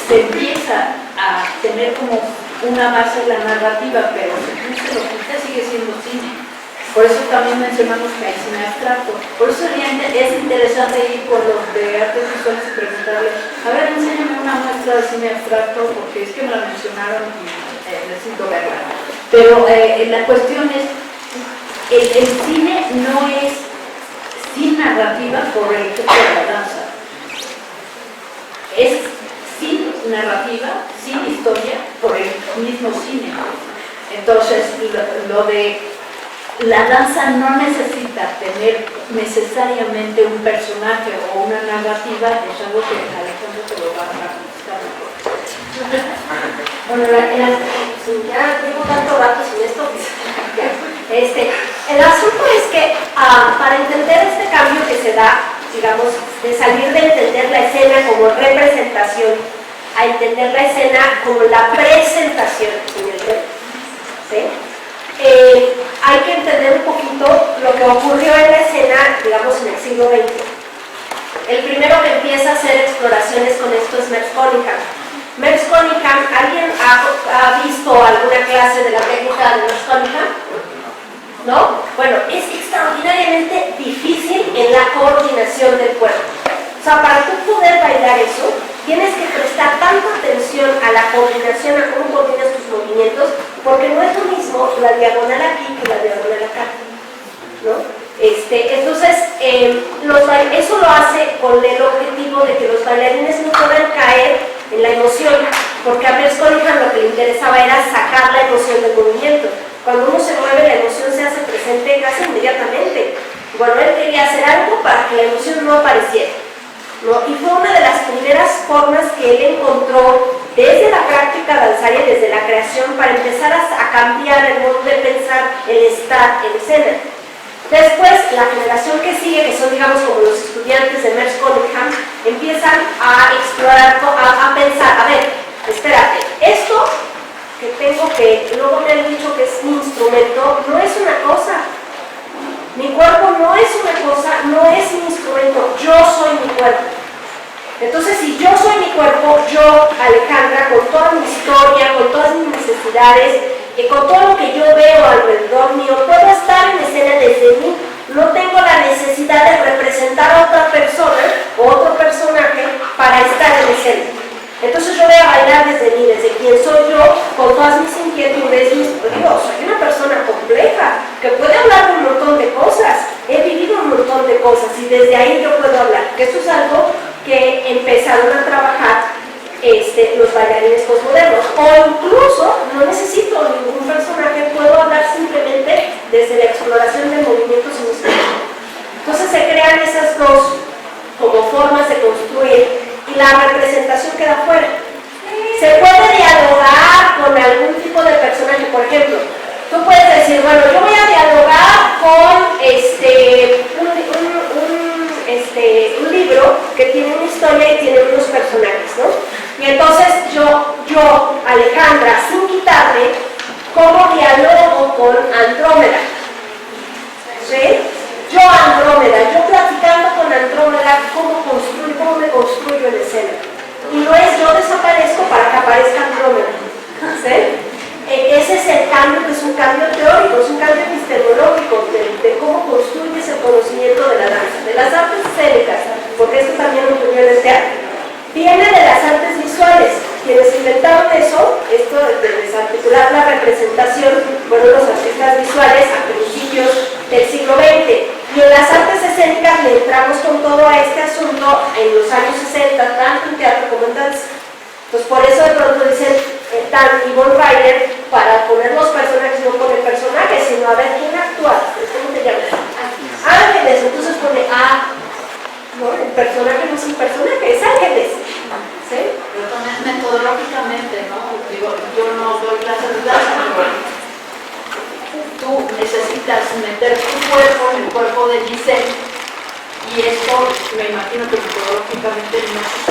se empieza a tener como una base de la narrativa, pero si no se lo quita sigue siendo cine. Por eso también mencionamos que hay cine abstracto. Por eso es interesante ir con los de artes visuales y preguntarle, a ver, enséñame una muestra de cine abstracto, porque es que me la mencionaron y necesito verla. Pero la cuestión es, el cine no es sin narrativa por el efecto de la danza. Es sin narrativa, sin historia, por el mismo cine. Entonces, lo de la danza no necesita tener necesariamente un personaje o una narrativa, es algo que Alejandro te lo va a contestar mejor. Bueno, ya tengo tanto rato sin esto. El asunto es que para entender este cambio que se da, digamos, de salir de entender la escena como representación a entender la escena como la presentación, ¿sí? Hay que entender un poquito lo que ocurrió en la escena, digamos, en el siglo XX. El primero que empieza a hacer exploraciones con esto es Merce Cunningham. Merce Cunningham, ¿alguien ha visto alguna clase de la técnica de Merce Cunningham? ¿No? Bueno, es extraordinariamente difícil en la coordinación del cuerpo. O sea, para tú poder bailar eso, tienes que prestar tanta atención a la coordinación, a cómo coordinas tus movimientos, porque no es lo mismo la diagonal aquí que la diagonal acá, ¿no? Entonces, eso lo hace con el objetivo de que los bailarines no puedan caer en la emoción, porque a Merce Cunningham lo que le interesaba era sacar la emoción del movimiento. Cuando uno se mueve, la emoción se hace presente casi inmediatamente. Bueno, él quería hacer algo para que la emoción no apareciera, ¿no? Y fue una de las primeras formas que él encontró desde la práctica danzaria, desde la creación, para empezar a cambiar el modo de pensar, el estar en escena. Después, la generación que sigue, que son, digamos, como los estudiantes de Merce Cunningham, empiezan a explorar, a pensar, a ver, espérate, esto que tengo, que luego me han dicho que es mi instrumento, no es una cosa. Mi cuerpo no es una cosa, no es mi instrumento, yo soy mi cuerpo. Entonces, si yo soy mi cuerpo, yo, Alejandra, con toda mi historia, con todas mis necesidades, y con todo lo que yo veo alrededor mío, puedo estar en escena desde mí. No tengo la necesidad de representar a otra persona o otro personaje para estar en escena. Entonces yo voy a bailar desde mí, desde quien soy yo, con todas mis inquietudes. Soy una persona compleja, que puede hablar de un montón de cosas. He vivido un montón de cosas y desde ahí yo puedo hablar. Que eso es algo que empezaron a trabajar los bailarines posmodernos. O incluso no necesito ningún personaje, puedo hablar simplemente desde la exploración de movimientos en los cuerpos. Entonces se crean esas dos como formas de construir y la representación queda fuera. Se puede dialogar con algún tipo de personaje, por ejemplo, tú puedes decir, bueno, yo voy a dialogar con un libro que tiene una historia y tiene unos personajes, ¿no? Y entonces yo, Alejandra, sin quitarme, ¿cómo dialogo con Andrómeda? ¿Sí? Yo, Andrómeda, yo platicando con Andrómeda, cómo me construyo en escena. Y no es yo desaparezco para que aparezca Andrómeda. ¿Sí? Ese es el cambio, que es un cambio teórico, es un cambio epistemológico de cómo construyes el conocimiento de la danza, de las artes escénicas, porque esto también lo ocurrió en el teatro. Viene de las artes visuales. Quienes inventaron eso, esto de desarticular la representación, fueron los artistas visuales a principios del siglo XX. Y en las artes escénicas le entramos con todo a este asunto en los años 60, tanto en teatro como en danza. Entonces por eso de pronto dicen Dan y Von Ryder, para poner los personajes, no poner personajes, sino a ver meter tu cuerpo en el cuerpo de Giselle, y esto me imagino que metodológicamente no